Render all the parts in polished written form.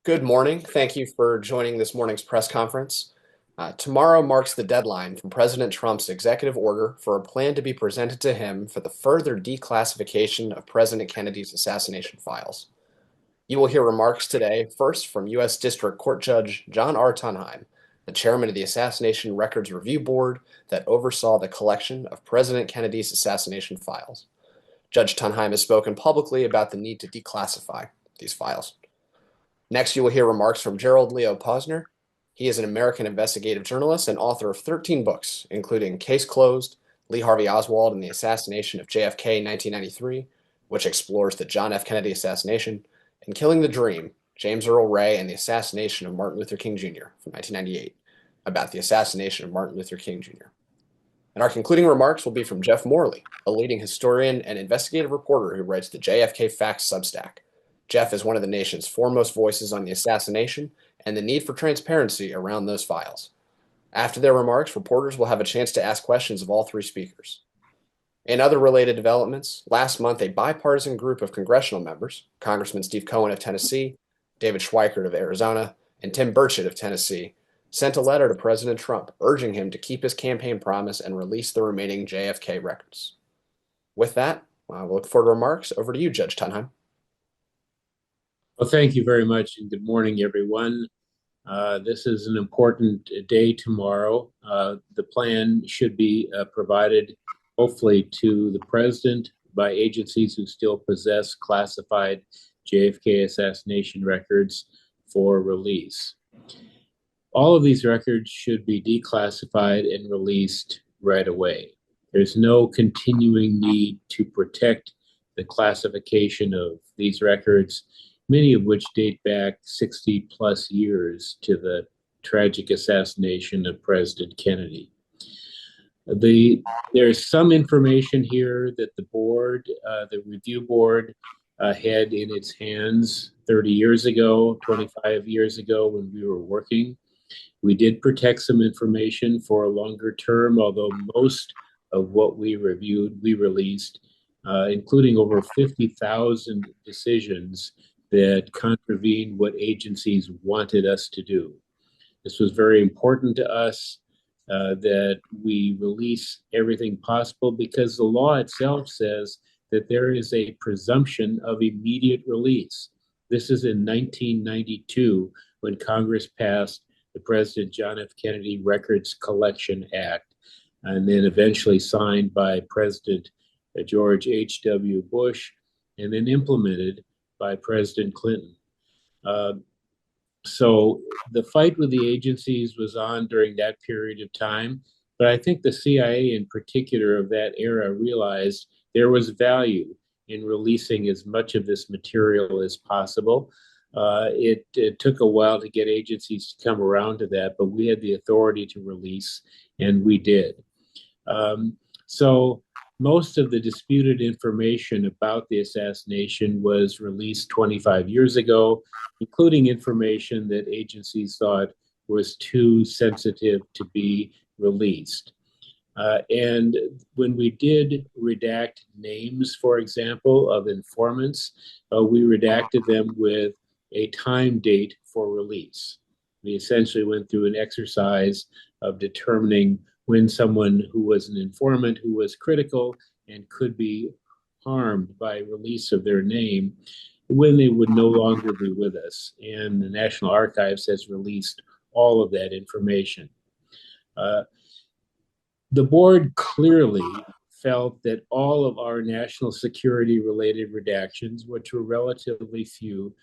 Good morning. Thank you for joining this morning's press conference. Tomorrow marks the deadline from President Trump's executive order for a plan to be presented to him for the further declassification of President Kennedy's assassination files. You will hear remarks today, first from U.S. District Court Judge John Tunheim, the chairman of the Assassination Records Review Board that oversaw the collection of President Kennedy's assassination files. Judge Tunheim has spoken publicly about the need to declassify these files. Next, you will hear remarks from Gerald Posner. He is an American investigative journalist and author of 13 books, including Case Closed, Lee Harvey Oswald and the Assassination of JFK in 1993, which explores the John F. Kennedy assassination, and Killing the Dream, James Earl Ray and the Assassination of Martin Luther King Jr. from 1998, about the assassination of Martin Luther King Jr. And our concluding remarks will be from Jeff Morley, a leading historian and investigative reporter who writes the JFK Facts Substack. Jeff is one of the nation's foremost voices on the assassination and the need for transparency around those files. After their remarks, reporters will have a chance to ask questions of all three speakers. In other related developments, last month a bipartisan group of congressional members, Congressman Steve Cohen of Tennessee, David Schweikert of Arizona, and Tim Burchett of Tennessee, sent a letter to President Trump urging him to keep his campaign promise and release the remaining JFK records. With that, we'll look forward to remarks. Over to you, Judge Tunheim. Well, thank you very much, and good morning, everyone. This is an important day tomorrow. The plan should be provided, hopefully, to the president by agencies who still possess classified JFK assassination records for release. All of these records should be declassified and released right away. There's no continuing need to protect the classification of these records, many of which date back 60 plus years to the tragic assassination of President Kennedy. There's some information here that the board, the review board, had in its hands 30 years ago, 25 years ago when we were working. We did protect some information for a longer term, although most of what we reviewed, we released, including over 50,000 decisions that contravened what agencies wanted us to do. This was very important to us that we release everything possible because the law itself says that there is a presumption of immediate release. This is in 1992 when Congress passed the President John F. Kennedy Records Collection Act, and then eventually signed by President George H.W. Bush, and then implemented by President Clinton. So the fight with the agencies was on during that period of time, but I think the CIA in particular of that era realized there was value in releasing as much of this material as possible. It took a while to get agencies to come around to that, but we had the authority to release, and we did. So most of the disputed information about the assassination was released 25 years ago, including information that agencies thought was too sensitive to be released. And when we did redact names, for example, of informants, we redacted them with a time date for release. We essentially went through an exercise of determining when someone who was an informant, who was critical and could be harmed by release of their name, when they would no longer be with us. And the National Archives has released all of that information. The board clearly felt that all of our national security related redactions, which were relatively few,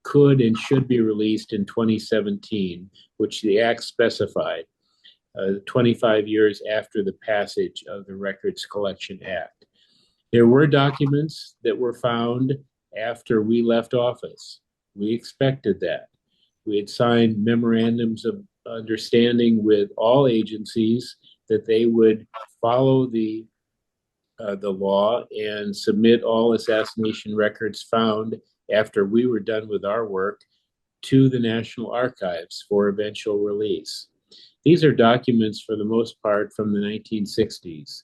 could and should be released in 2017, which the Act specified, 25 years after the passage of the Records Collection Act. There were documents that were found after we left office. We expected that. We had signed memorandums of understanding with all agencies that they would follow the law and submit all assassination records found after we were done with our work to the National Archives for eventual release. These are documents, for the most part, from the 1960s.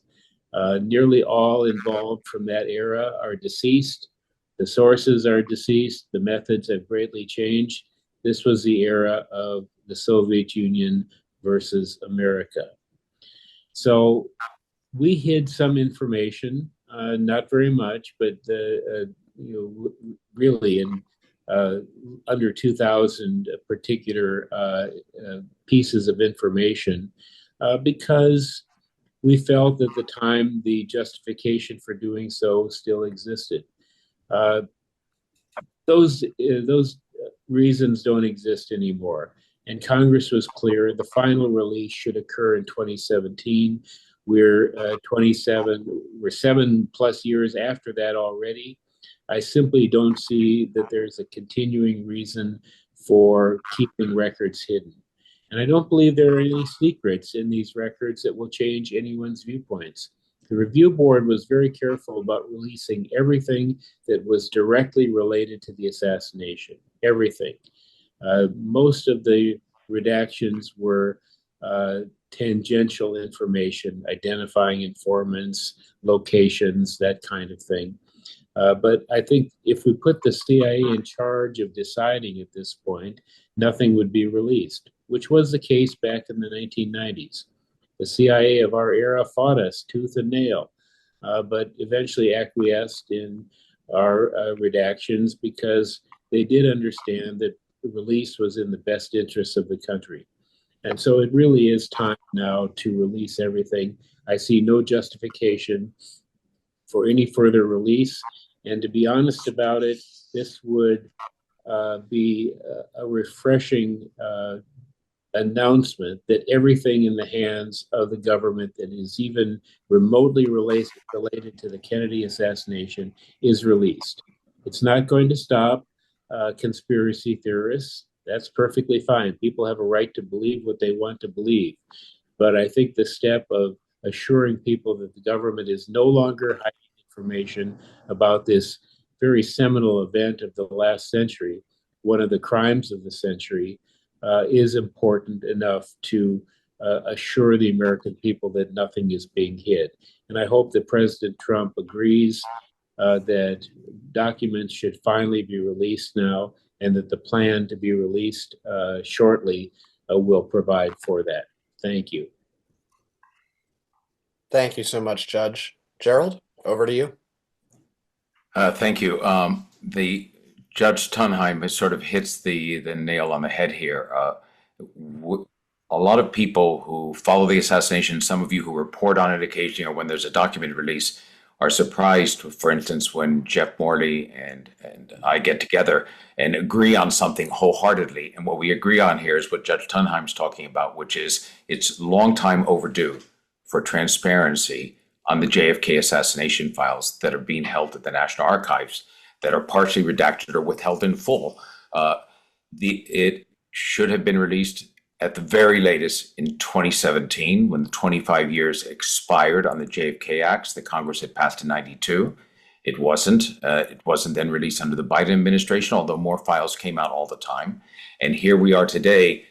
Nearly all involved from that era are deceased. The sources are deceased. The methods have greatly changed. this was the era of the Soviet Union versus America. So we hid some information, not very much, but really in under 2,000 particular pieces of information, because we felt at the time the justification for doing so still existed. Uh, those reasons don't exist anymore. And Congress was clear the final release should occur in 2017. We're 7+ years after that already. I simply don't see that there's a continuing reason for keeping records hidden. And I don't believe there are any secrets in these records that will change anyone's viewpoints. The review board was very careful about releasing everything that was directly related to the assassination, everything. Most of the redactions were tangential information, identifying informants, locations, that kind of thing. But I think if we put the CIA in charge of deciding at this point, nothing would be released, which was the case back in the 1990s. The CIA of our era fought us tooth and nail, but eventually acquiesced in our redactions because they did understand that the release was in the best interests of the country. And so it really is time now to release everything. I see no justification for any further release. And to be honest about it, this would be a refreshing announcement that everything in the hands of the government that is even remotely related to the Kennedy assassination is released. It's not going to stop conspiracy theorists. That's perfectly fine. People have a right to believe what they want to believe. But I think the step of assuring people that the government is no longer hiding information about this very seminal event of the last century, one of the crimes of the century, is important enough to assure the American people that nothing is being hid. And I hope that President Trump agrees that documents should finally be released now, and that the plan to be released shortly will provide for that. Thank you. Thank you so much, Judge. Gerald, over to you. Thank you. The Judge Tunheim sort of hits the nail on the head here. A lot of people who follow the assassination, some of you who report on it occasionally, or when there's a documented release, are surprised, for instance, when Jeff Morley and I get together and agree on something wholeheartedly. And what we agree on here is what Judge Tunheim's talking about, which is it's long time overdue for transparency on the JFK assassination files that are being held at the National Archives, that are partially redacted or withheld in full. It should have been released at the very latest in 2017, when the 25 years expired on the JFK Acts that Congress had passed in '92. It wasn't. It wasn't then released under the Biden administration, although more files came out all the time. And here we are today,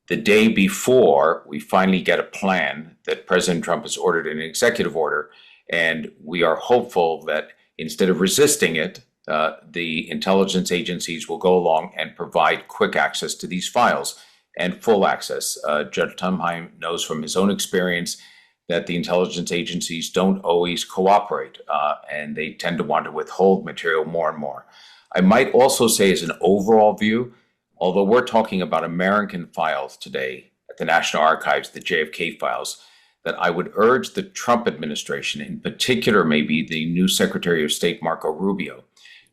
the day before we finally get a plan that President Trump has ordered in an executive order. And we are hopeful that instead of resisting it, the intelligence agencies will go along and provide quick access to these files and full access. Judge Tunheim knows from his own experience that the intelligence agencies don't always cooperate, and they tend to want to withhold material more and more. I might also say, as an overall view, although we're talking about American files today at the National Archives, the JFK files, that I would urge the Trump administration, in particular maybe the new Secretary of State, Marco Rubio,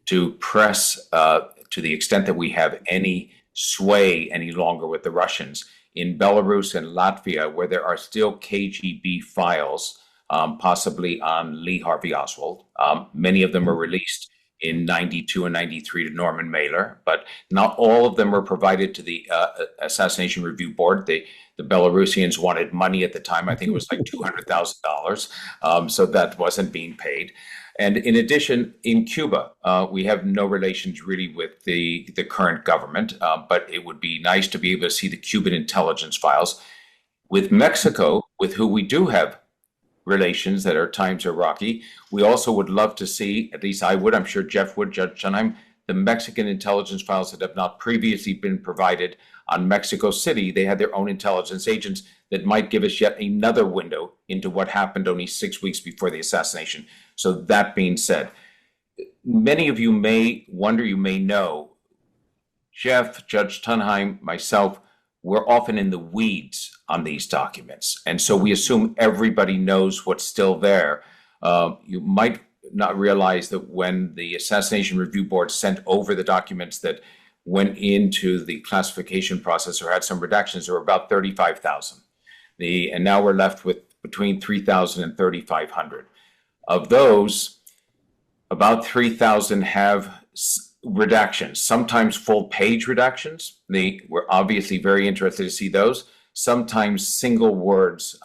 to press to the extent that we have any sway any longer with the Russians. In Belarus and Latvia, where there are still KGB files, possibly on Lee Harvey Oswald, many of them were released in '92 and '93 to Norman Mailer, but not all of them were provided to the Assassination Review Board. The Belarusians wanted money at the time. I think it was like $200,000, so that wasn't being paid. And in addition, in Cuba, we have no relations really with the current government, but it would be nice to be able to see the Cuban intelligence files. With Mexico, with who we do have relations that are times are rocky, we also would love to see, at least I would, I'm sure Jeff would, Judge Tunheim, the Mexican intelligence files that have not previously been provided on Mexico City. They had their own intelligence agents that might give us yet another window into what happened only 6 weeks before the assassination. So that being said, many of you may wonder, you may know, Jeff, Judge Tunheim, myself, we're often in the weeds on these documents. And so we assume everybody knows what's still there. You might not realize that when the Assassination Review Board sent over the documents that went into the classification process or had some redactions, there were about 35,000. And now we're left with between 3,000 and 3,500. Of those, about 3,000 have redactions, sometimes full page redactions. We're obviously very interested to see those. Sometimes single words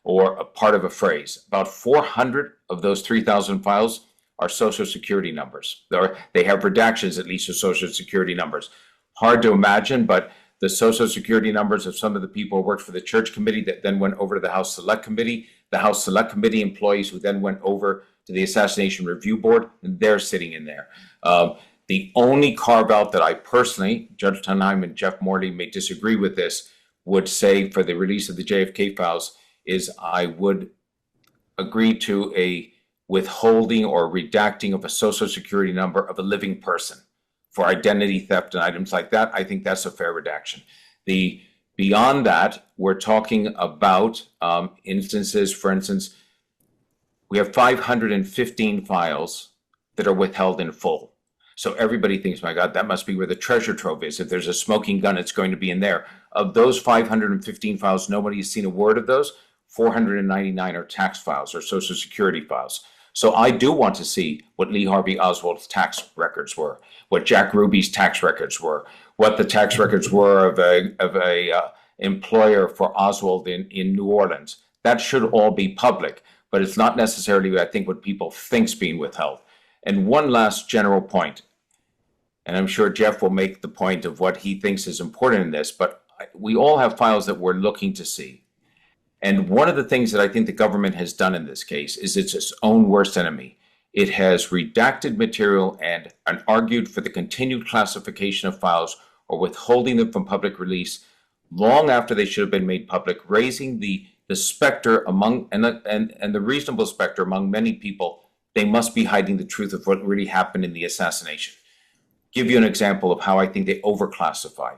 or a part of a phrase. About 400 of those 3,000 files are Social Security numbers. They have redactions, at least, of Social Security numbers. Hard to imagine, but the Social Security numbers of some of the people who worked for the Church Committee that then went over to the House Select Committee, the House Select Committee employees who then went over to the Assassination Review Board, and they're sitting in there. The only carve-out that I personally, Judge Tunheim and Jeff Morley may disagree with this, would say for the release of the JFK files is I would agree to a withholding or redacting of a Social Security number of a living person for identity theft and items like that. I think that's a fair redaction. Beyond that, we're talking about instances, for instance, we have 515 files that are withheld in full. So everybody thinks, my God, that must be where the treasure trove is. If there's a smoking gun, it's going to be in there. Of those 515 files, nobody has seen a word of those. 499 are tax files or Social Security files. So I do want to see what Lee Harvey Oswald's tax records were, what Jack Ruby's tax records were, what the tax records were of a employer for Oswald in New Orleans. That should all be public, but it's not necessarily, I think, what people think's being withheld. And one last general point, and I'm sure Jeff will make the point of what he thinks is important in this, but we all have files that we're looking to see. And one of the things that I think the government has done in this case is it's its own worst enemy. It has redacted material and argued for the continued classification of files or withholding them from public release long after they should have been made public, raising the specter among, and the reasonable specter among many people, they must be hiding the truth of what really happened in the assassination. Give you an example of how I think they overclassify.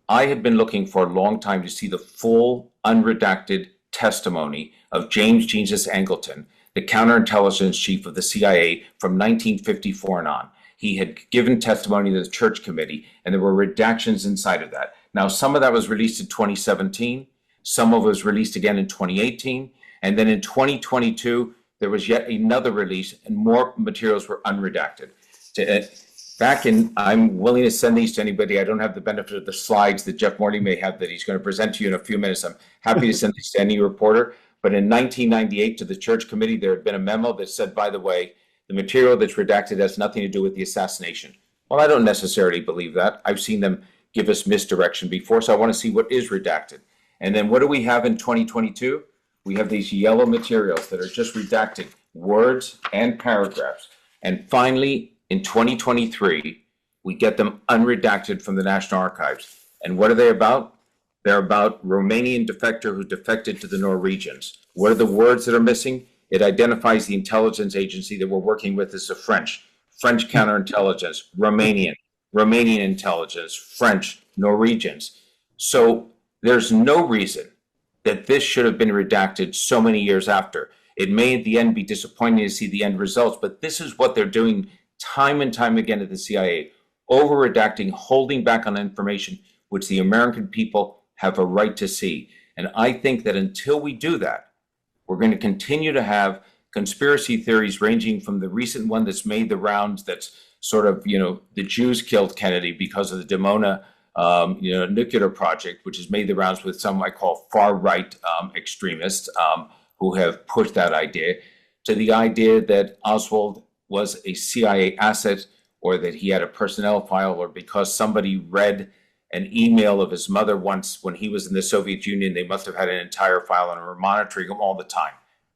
I had been looking for a long time to see the full, unredacted testimony of James Jesus Angleton, the counterintelligence chief of the CIA from 1954 and on. He had given testimony to the Church Committee, and there were redactions inside of that. Now, some of that was released in 2017, some of it was released again in 2018, and then in 2022, there was yet another release, and more materials were unredacted. I'm willing to send these to anybody. I don't have the benefit of the slides that Jeff Morley may have that he's going to present to you in a few minutes. I'm happy to send these to any reporter. But in 1998 to the Church Committee, there had been a memo that said, by the way, the material that's redacted has nothing to do with the assassination. Well, I don't necessarily believe that. I've seen them give us misdirection before, so I want to see what is redacted. And then what do we have in 2022? We have these yellow materials that are just redacted, words and paragraphs. And finally, in 2023, we get them unredacted from the National Archives. And what are they about? They're about Romanian defector who defected to the Norwegians. What are the words that are missing? It identifies the intelligence agency that we're working with as the French counterintelligence, Romanian intelligence, French, Norwegians. So there's no reason that this should have been redacted so many years after. It may at the end be disappointing to see the end results, but this is what they're doing time and time again at the CIA, over-redacting, holding back on information which the American people have a right to see. And I think that until we do that, we're going to continue to have conspiracy theories ranging from the recent one that's made the rounds that's sort of, the Jews killed Kennedy because of the Dimona, nuclear project, which has made the rounds with some I call far-right extremists who have pushed that idea, to the idea that Oswald was a CIA asset or that he had a personnel file or because somebody read an email of his mother once when he was in the Soviet Union, they must have had an entire file and were monitoring him all the time.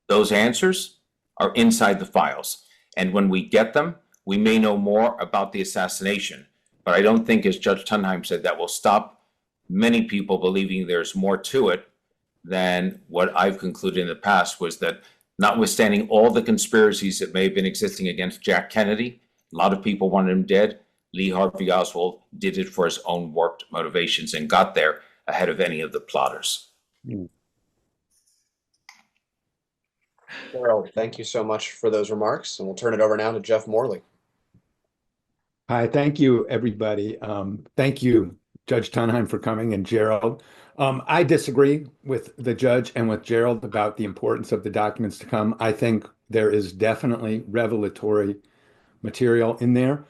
Those answers are inside the files. And when we get them, we may know more about the assassination. But I don't think, as Judge Tunheim said, that will stop many people believing there's more to it than what I've concluded in the past, was that notwithstanding all the conspiracies that may have been existing against Jack Kennedy, a lot of people wanted him dead. Lee Harvey Oswald did it for his own warped motivations and got there ahead of any of the plotters. Gerald, thank you so much for those remarks, and we'll turn it over now to Jeff Morley. Hi, thank you, everybody. Thank you, Judge Tunheim, for coming, and Gerald. I disagree with the judge and with Gerald about the importance of the documents to come. I think there is definitely revelatory material in there,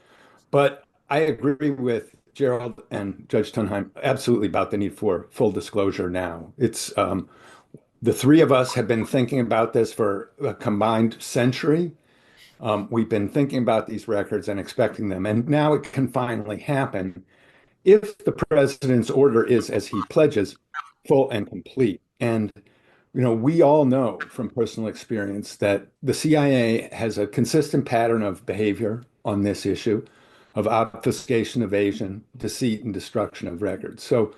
but I agree with Gerald and Judge Tunheim absolutely about the need for full disclosure now. It's the three of us have been thinking about this for a combined century. We've been thinking about these records and expecting them, and now it can finally happen if the president's order is, as he pledges, full and complete. And we all know from personal experience that the CIA has a consistent pattern of behavior on this issue of obfuscation, evasion, deceit, and destruction of records. So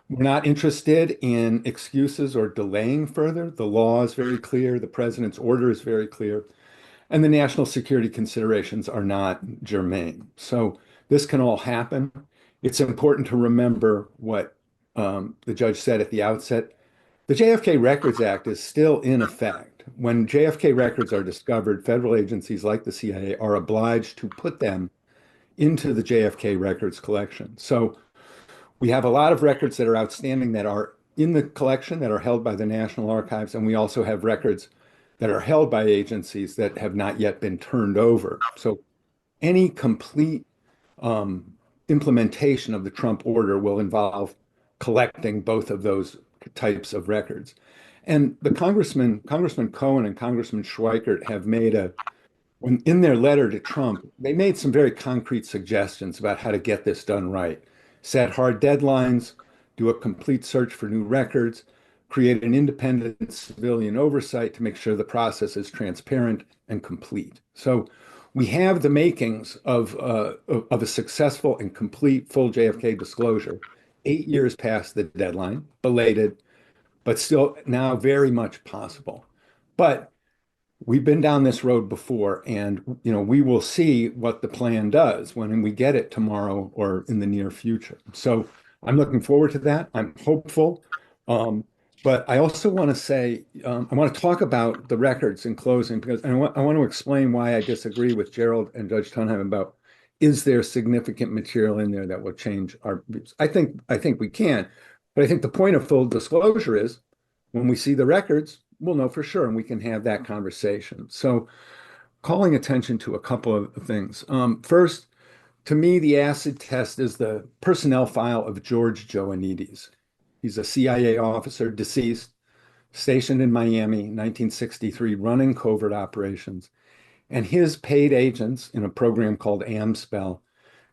we're not interested in excuses or delaying further. The law is very clear. The president's order is very clear. And the national security considerations are not germane. So this can all happen. It's important to remember what the judge said at the outset. The JFK Records Act is still in effect. When JFK records are discovered, federal agencies like the CIA are obliged to put them into the JFK records collection. So we have a lot of records that are outstanding that are in the collection that are held by the National Archives, and we also have records that are held by agencies that have not yet been turned over. So any complete implementation of the Trump order will involve collecting both of those types of records. And the Congressman Cohen and Congressman Schweikert have made in their letter to Trump, they made some very concrete suggestions about how to get this done right. Set hard deadlines, do a complete search for new records, create an independent civilian oversight to make sure the process is transparent and complete. So we have the makings of a successful and complete full JFK disclosure, 8 years past the deadline, belated, but still now very much possible. But we've been down this road before, and we will see what the plan does when we get it tomorrow or in the near future. So I'm looking forward to that. I'm hopeful. But I also want to say, I want to talk about the records in closing, because I want to explain why I disagree with Gerald and Judge Tunheim about, is there significant material in there that will change our views? I think we can, but I think the point of full disclosure is when we see the records, we'll know for sure, and we can have that conversation. So calling attention to a couple of things. First, to me, the acid test is the personnel file of George Joannides. He's a CIA officer, deceased, stationed in Miami, 1963, running covert operations. And his paid agents in a program called AMSPEL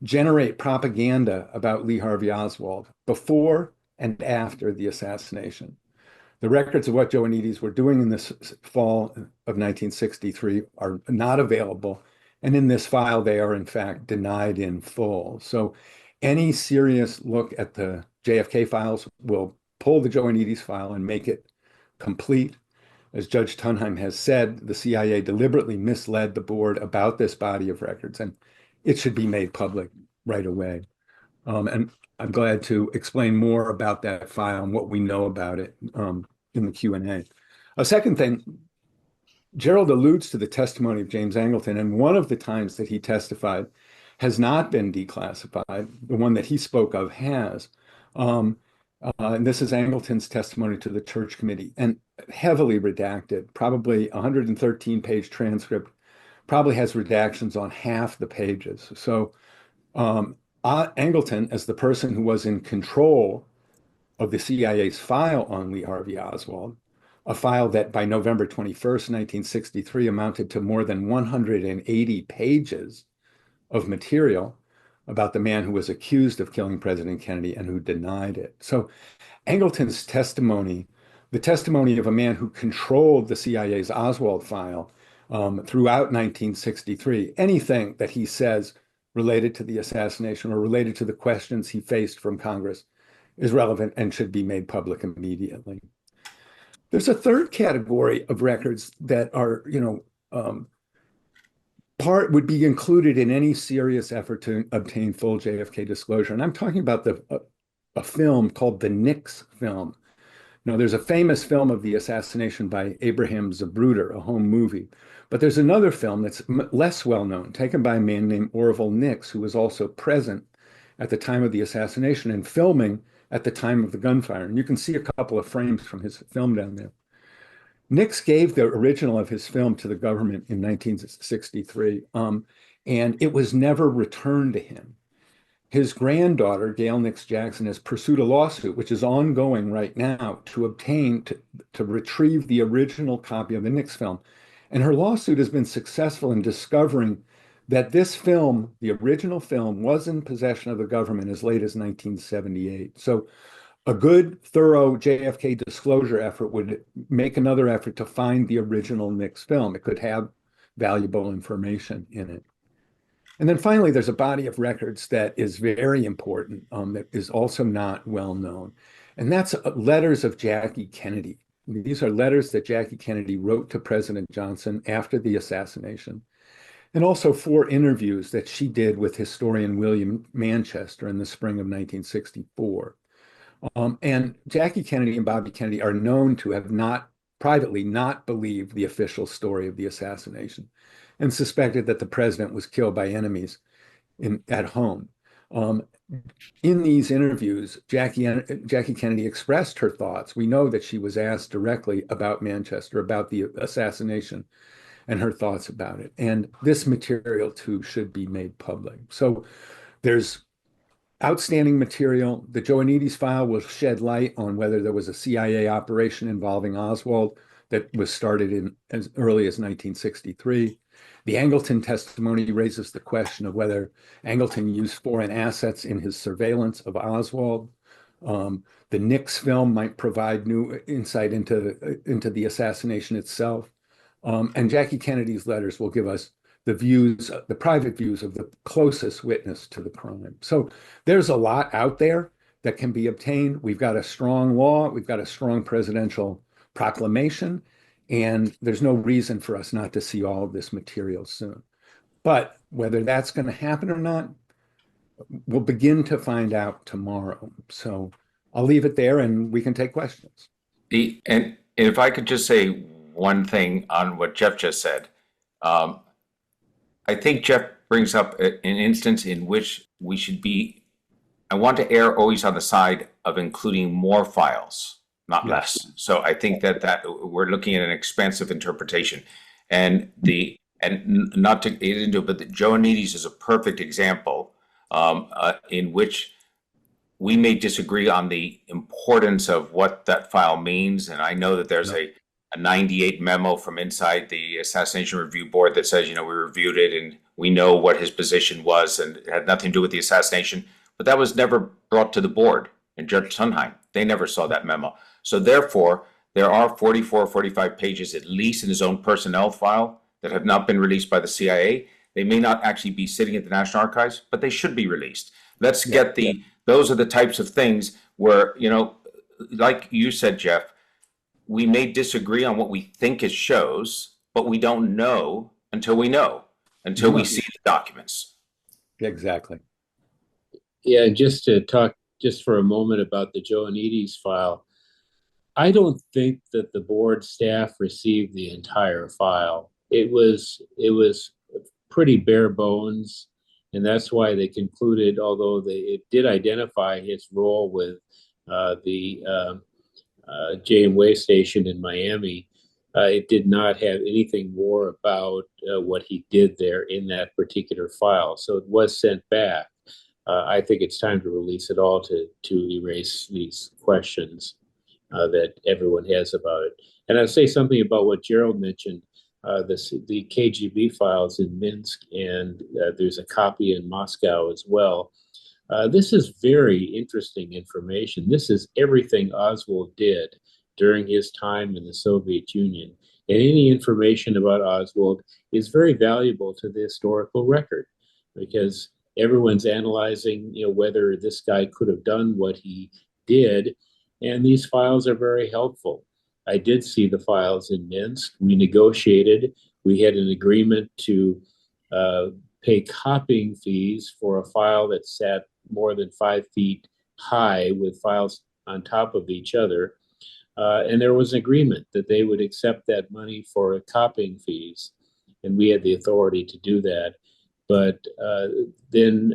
generate propaganda about Lee Harvey Oswald before and after the assassination. The records of what Joannides were doing in this fall of 1963 are not available. And in this file, they are in fact denied in full. So any serious look at the JFK files will pull the Joannides file and make it complete. As Judge Tunheim has said, the CIA deliberately misled the board about this body of records, and it should be made public right away. And I'm glad to explain more about that file and what we know about it in the Q&A. A second thing, Gerald alludes to the testimony of James Angleton, and one of the times that he testified has not been declassified. The one that he spoke of has. And this is Angleton's testimony to the Church Committee, and heavily redacted, probably 113-page transcript, probably has redactions on half the pages. So Angleton, as the person who was in control of the CIA's file on Lee Harvey Oswald, a file that by November 21st, 1963 amounted to more than 180 pages of material about the man who was accused of killing President Kennedy and who denied it. So Angleton's testimony, the testimony of a man who controlled the CIA's Oswald file, throughout 1963. Anything that he says related to the assassination or related to the questions he faced from Congress is relevant and should be made public immediately. There's a third category of records that are, part would be included in any serious effort to obtain full JFK disclosure. And I'm talking about a film called the Nix film. There's a famous film of the assassination by Abraham Zapruder, a home movie. But there's another film that's less well known, taken by a man named Orville Nix, who was also present at the time of the assassination and filming at the time of the gunfire. And you can see a couple of frames from his film down there. Nix gave the original of his film to the government in 1963, and it was never returned to him. His granddaughter, Gail Nix Jackson, has pursued a lawsuit, which is ongoing right now, to retrieve the original copy of the Nix film. And her lawsuit has been successful in discovering that this film, the original film, was in possession of the government as late as 1978. So a good, thorough JFK disclosure effort would make another effort to find the original Nix film. It could have valuable information in it. And then finally, there's a body of records that is very important, that is also not well known. And that's letters of Jackie Kennedy. These are letters that Jackie Kennedy wrote to President Johnson after the assassination, and also 4 interviews that she did with historian William Manchester in the spring of 1964. And Jackie Kennedy and Bobby Kennedy are known to have privately not believed the official story of the assassination and suspected that the president was killed by enemies at home. In these interviews, Jackie Kennedy expressed her thoughts. We know that she was asked directly about Manchester, about the assassination, and her thoughts about it. And this material, too, should be made public. So there's outstanding material. The Joanides file will shed light on whether there was a CIA operation involving Oswald that was started as early as 1963. The Angleton testimony raises the question of whether Angleton used foreign assets in his surveillance of Oswald. The Nix film might provide new insight into the assassination itself. And Jackie Kennedy's letters will give us the private views of the closest witness to the crime. So there's a lot out there that can be obtained. We've got a strong law. We've got a strong presidential proclamation. And there's no reason for us not to see all of this material soon. But whether that's going to happen or not, we'll begin to find out tomorrow. So I'll leave it there and we can take questions. And if I could just say one thing on what Jeff just said. I think Jeff brings up an instance in which I want to err always on the side of including more files, not less. So I think that we're looking at an expansive interpretation, and not to get into it, but the Joanides is a perfect example in which we may disagree on the importance of what that file means. And I know that there's a 98 memo from inside the Assassination Review Board that says, we reviewed it and we know what his position was and it had nothing to do with the assassination. But that was never brought to the board and Judge Tunheim. They never saw that memo. So therefore, there are 44 or 45 pages, at least in his own personnel file, that have not been released by the CIA. They may not actually be sitting at the National Archives, but they should be released. Let's get those are the types of things where, like you said, Jeff, we may disagree on what we think it shows, but we don't know until we we see the documents. Exactly. Yeah, just to talk just for a moment about the Joanides file, I don't think that the board staff received the entire file. It was pretty bare bones, and that's why they concluded, although it did identify his role with the Janeway station in Miami, it did not have anything more about what he did there in that particular file. So it was sent back. I think it's time to release it all to erase these questions that everyone has about it. And I'll say something about what Gerald mentioned, the KGB files in Minsk, and there's a copy in Moscow as well. This is very interesting information. This is everything Oswald did during his time in the Soviet Union. And any information about Oswald is very valuable to the historical record because everyone's analyzing, whether this guy could have done what he did. And these files are very helpful. I did see the files in Minsk. We negotiated. We had an agreement to pay copying fees for a file that sat more than 5 feet high with files on top of each other. And there was an agreement that they would accept that money for copying fees. And we had the authority to do that. But then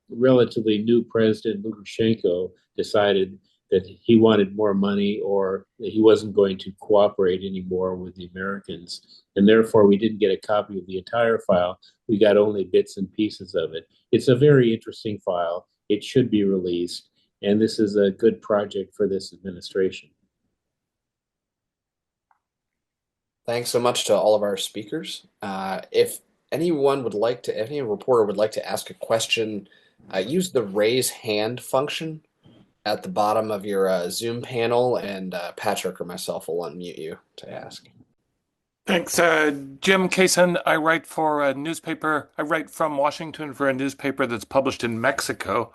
relatively new President Lukashenko decided that he wanted more money or that he wasn't going to cooperate anymore with the Americans. And therefore, we didn't get a copy of the entire file. We got only bits and pieces of it. It's a very interesting file. It should be released. And this is a good project for this administration. Thanks so much to all of our speakers. If anyone would like to, if any reporter would like to ask a question, use the raise hand function at the bottom of your Zoom panel, and Patrick or myself will unmute you to ask. Thanks. Jim Kaysen. I write for a newspaper. I write from Washington for a newspaper that's published in Mexico.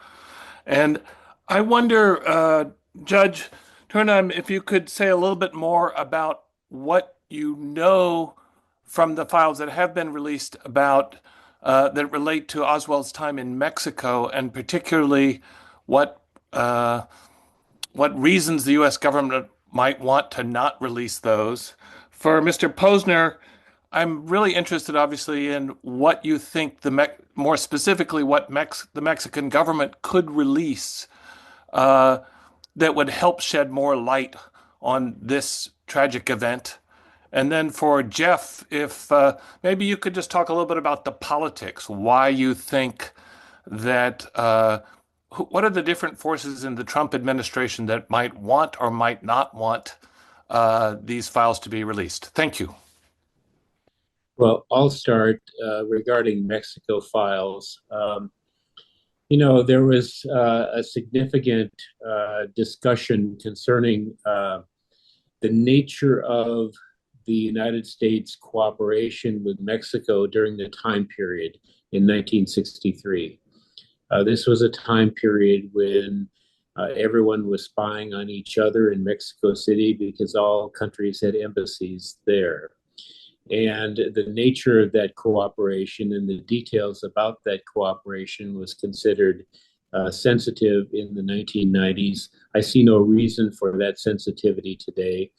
And I wonder, Judge Tunheim, if you could say a little bit more about what you know from the files that have been released about that relate to Oswald's time in Mexico, and particularly what reasons the U.S. government might want to not release those. For Mr. Posner, I'm really interested, obviously, in what you think more specifically what the Mexican government could release that would help shed more light on this tragic event. And then for Jeff, if maybe you could just talk a little bit about the politics, why you think that, what are the different forces in the Trump administration that might want or might not want these files to be released? Thank you. Well, I'll start regarding Mexico files. There was a significant discussion concerning the nature of the United States cooperation with Mexico during the time period in 1963. This was a time period when everyone was spying on each other in Mexico City because all countries had embassies there. And the nature of that cooperation and the details about that cooperation was considered sensitive in the 1990s. I see no reason for that sensitivity today.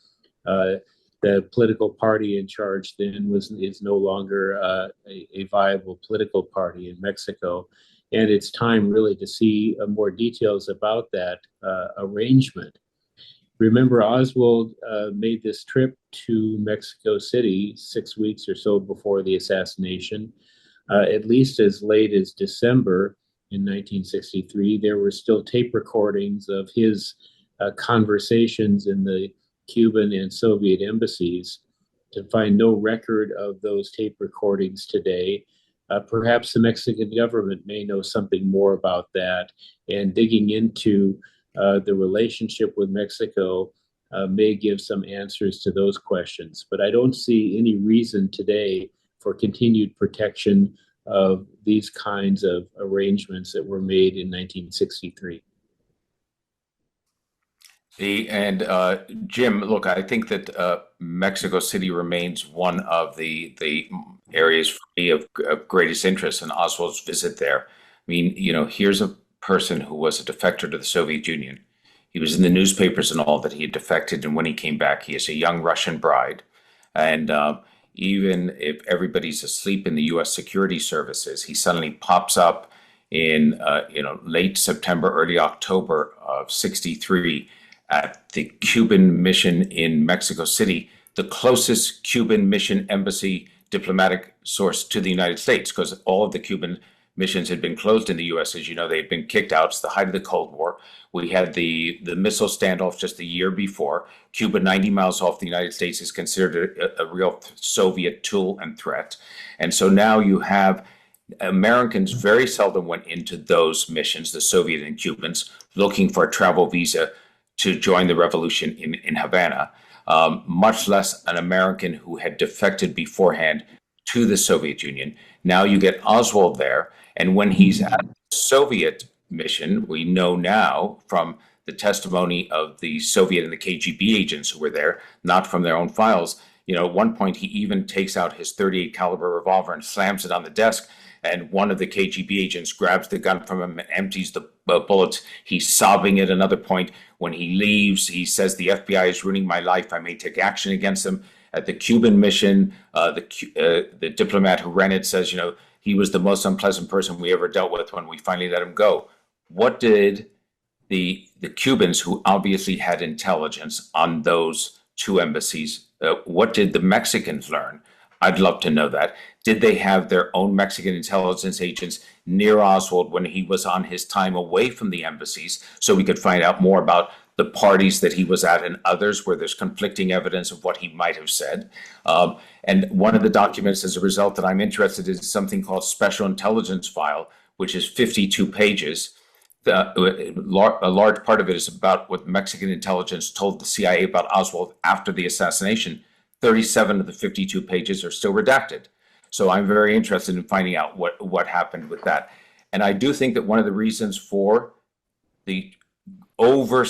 The political party in charge then is no longer a viable political party in Mexico. And it's time really to see more details about that arrangement. Remember, Oswald made this trip to Mexico City 6 weeks or so before the assassination. At least as late as December in 1963, there were still tape recordings of his conversations in the Cuban and Soviet embassies. To find no record of those tape recordings today. Perhaps the Mexican government may know something more about that, and digging into the relationship with Mexico may give some answers to those questions. But I don't see any reason today for continued protection of these kinds of arrangements that were made in 1963. Jim, look, I think that Mexico City remains one of the areas for me of greatest interest in Oswald's visit there. I mean, here's a person who was a defector to the Soviet Union. He was in the newspapers and all that he had defected, and when he came back, he is a young Russian bride. And even if everybody's asleep in the U.S. security services, he suddenly pops up in late September, early October of '63 at the Cuban mission in Mexico City, the closest Cuban mission embassy diplomatic source to the United States, because all of the Cuban missions had been closed in the U.S. As you know, they had been kicked out. It's the height of the Cold War. We had the missile standoff just a year before. Cuba, 90 miles off the United States, is considered a real Soviet tool and threat. And so now you have Americans very seldom went into those missions, the Soviet and Cubans, looking for a travel visa to join the revolution in Havana. much less an American who had defected beforehand to the Soviet Union. Now you get Oswald there, and when he's at the Soviet mission, we know now from the testimony of the Soviet and the KGB agents who were there, not from their own files. At one point he even takes out his .38 caliber revolver and slams it on the desk, and one of the KGB agents grabs the gun from him and empties the bullets. He's sobbing at another point. When he leaves, he says, "The FBI is ruining my life. I may take action against them." At the Cuban mission, the diplomat who ran it says, he was the most unpleasant person we ever dealt with when we finally let him go. What did the Cubans, who obviously had intelligence on those two embassies, what did the Mexicans learn? I'd love to know that. Did they have their own Mexican intelligence agents near Oswald when he was on his time away from the embassies, so we could find out more about the parties that he was at and others where there's conflicting evidence of what he might have said? And one of the documents, as a result, that I'm interested in is something called Special Intelligence File, which is 52 pages. A large part of it is about what Mexican intelligence told the CIA about Oswald after the assassination. 37 of the 52 pages are still redacted. So I'm very interested in finding out what happened with that. And I do think that one of the reasons for the over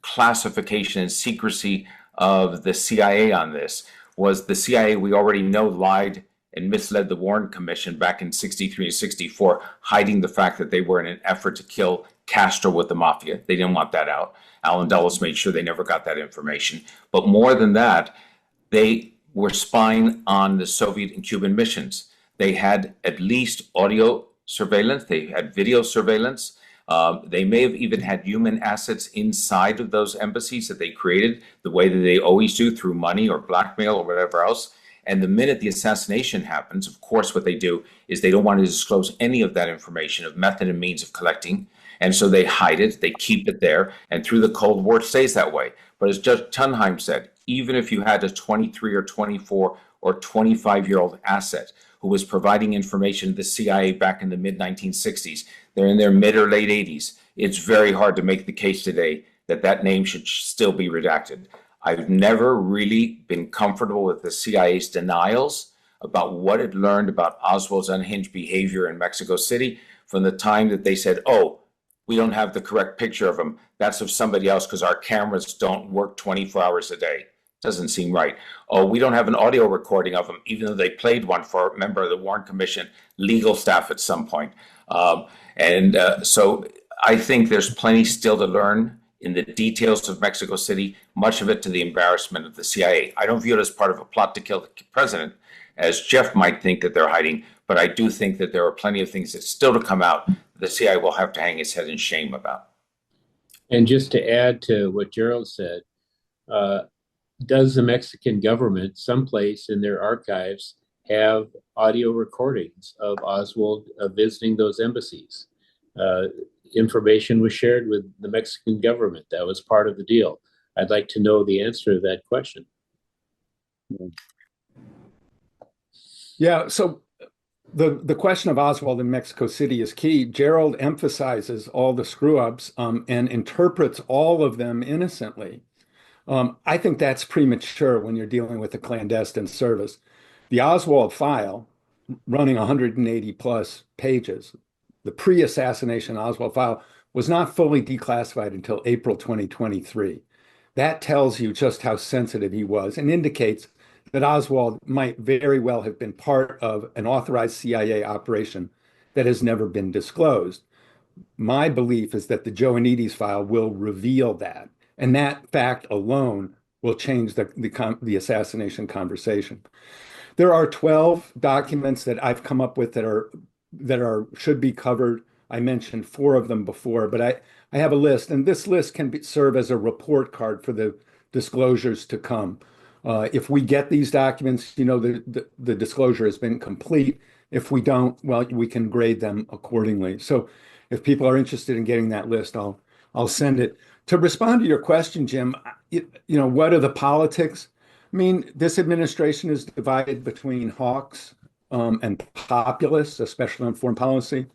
classification and secrecy of the CIA on this was the CIA, we already know, lied and misled the Warren Commission back in 63 and 64, hiding the fact that they were in an effort to kill Castro with the mafia. They didn't want that out. Alan Dulles made sure they never got that information. But more than that, they were spying on the Soviet and Cuban missions. They had at least audio surveillance. They had video surveillance. They may have even had human assets inside of those embassies that they created the way that they always do, through money or blackmail or whatever else. And the minute the assassination happens, of course, what they do is they don't want to disclose any of that information of method and means of collecting. And so they hide it, they keep it there, and through the Cold War it stays that way. But as Judge Tunheim said, even if you had a 23 or 24 or 25-year-old asset who was providing information to the CIA back in the mid-1960s, they're in their mid or late 80s, it's very hard to make the case today that that name should still be redacted. I've never really been comfortable with the CIA's denials about what it learned about Oswald's unhinged behavior in Mexico City from the time that they said, "Oh, we don't have the correct picture of him. That's of somebody else because our cameras don't work 24 hours a day." Doesn't seem right. "Oh, we don't have an audio recording of him," even though they played one for a member of the Warren Commission legal staff at some point. So I think there's plenty still to learn in the details of Mexico City, much of it to the embarrassment of the CIA. I don't view it as part of a plot to kill the president, as Jeff might think that they're hiding, but I do think that there are plenty of things that still to come out the CIA will have to hang its head in shame about. And just to add to what Gerald said, does the Mexican government someplace in their archives have audio recordings of Oswald visiting those embassies? Information was shared with the Mexican government. That was part of the deal. I'd like to know the answer to that question. Yeah, so the question of Oswald in Mexico City is key. Gerald emphasizes all the screw-ups and interprets all of them innocently. I think that's premature when you're dealing with a clandestine service. The Oswald file, running 180 plus pages, the pre-assassination Oswald file, was not fully declassified until April 2023. That tells you just how sensitive he was and indicates that Oswald might very well have been part of an authorized CIA operation that has never been disclosed. My belief is that the Joanides file will reveal that, and that fact alone will change the assassination conversation. There are 12 documents that I've come up with that should be covered. I mentioned 4 of them before, but I have a list, and this list can serve as a report card for the disclosures to come. If we get these documents, the disclosure has been complete. If we don't, well, we can grade them accordingly. So if people are interested in getting that list, I'll send it. To respond to your question, Jim, what are the politics? I mean, this administration is divided between hawks and populists, especially on foreign policy.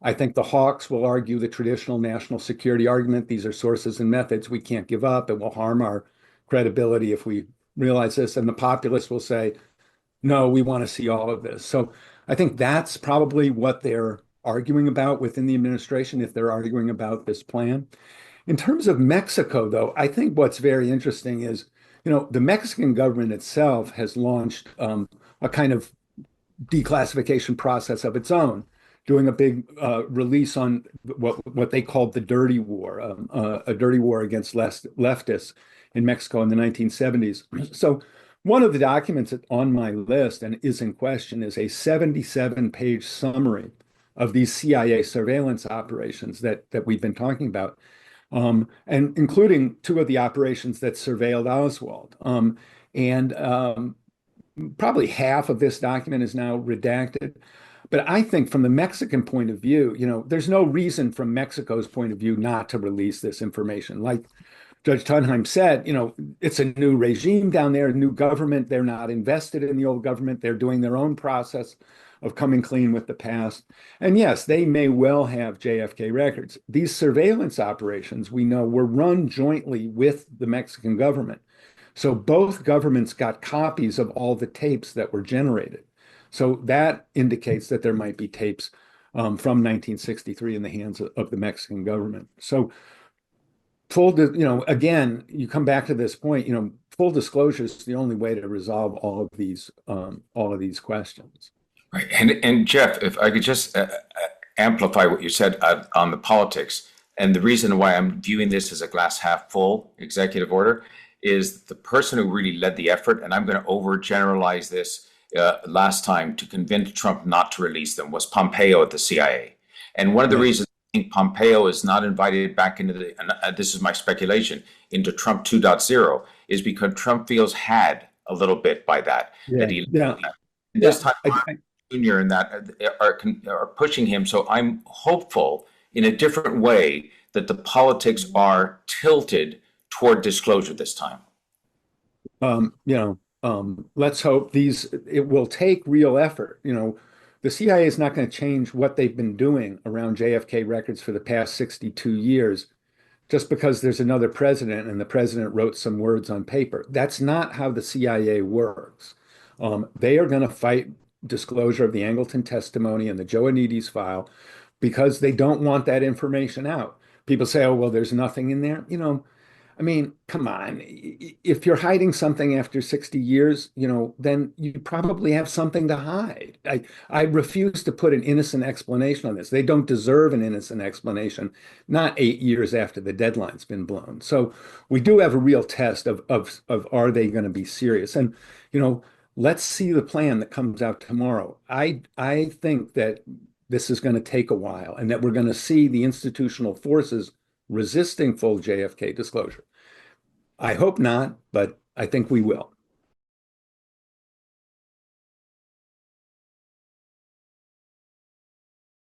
I think the hawks will argue the traditional national security argument. These are sources and methods we can't give up. It will harm our credibility if we realize this, and the populace will say, no, we want to see all of this. So I think that's probably what they're arguing about within the administration if they're arguing about this plan. In terms of Mexico, though, I think what's very interesting is, the Mexican government itself has launched a kind of declassification process of its own, doing a big release on what they called the Dirty War, a dirty war against leftists in Mexico in the 1970s. So one of the documents on my list and is in question is a 77-page summary of these CIA surveillance operations that we've been talking about, and including two of the operations that surveilled Oswald. Probably half of this document is now redacted. But I think from the Mexican point of view, there's no reason from Mexico's point of view not to release this information. Like Judge Tunheim said, it's a new regime down there, a new government. They're not invested in the old government. They're doing their own process of coming clean with the past. And yes, they may well have JFK records. These surveillance operations, we know, were run jointly with the Mexican government. So both governments got copies of all the tapes that were generated. So that indicates that there might be tapes from 1963 in the hands of the Mexican government. So again, you come back to this point, full disclosure is the only way to resolve all of these questions. Right. And Jeff, if I could just amplify what you said on the politics, and the reason why I'm viewing this as a glass half full executive order is the person who really led the effort, and I'm going to overgeneralize this last time to convince Trump not to release them, was Pompeo at the CIA. And one of the reasons I think Pompeo is not invited back into this is my speculation, into Trump 2.0 is because Trump feels had a little bit by that. This time, Jr. and that are pushing him. So I'm hopeful in a different way that the politics are tilted toward disclosure this time. Let's hope it will take real effort. The CIA is not going to change what they've been doing around JFK records for the past 62 years just because there's another president and the president wrote some words on paper. That's not how the CIA works. They are going to fight disclosure of the Angleton testimony and the Joannides file because they don't want that information out. People say, oh, well, there's nothing in there. Come on. If you're hiding something after 60 years, then you probably have something to hide. I refuse to put an innocent explanation on this. They don't deserve an innocent explanation, not 8 years after the deadline's been blown. So we do have a real test of are they going to be serious? And, let's see the plan that comes out tomorrow. I think that this is going to take a while and that we're going to see the institutional forces resisting full JFK disclosure. I hope not, but I think we will.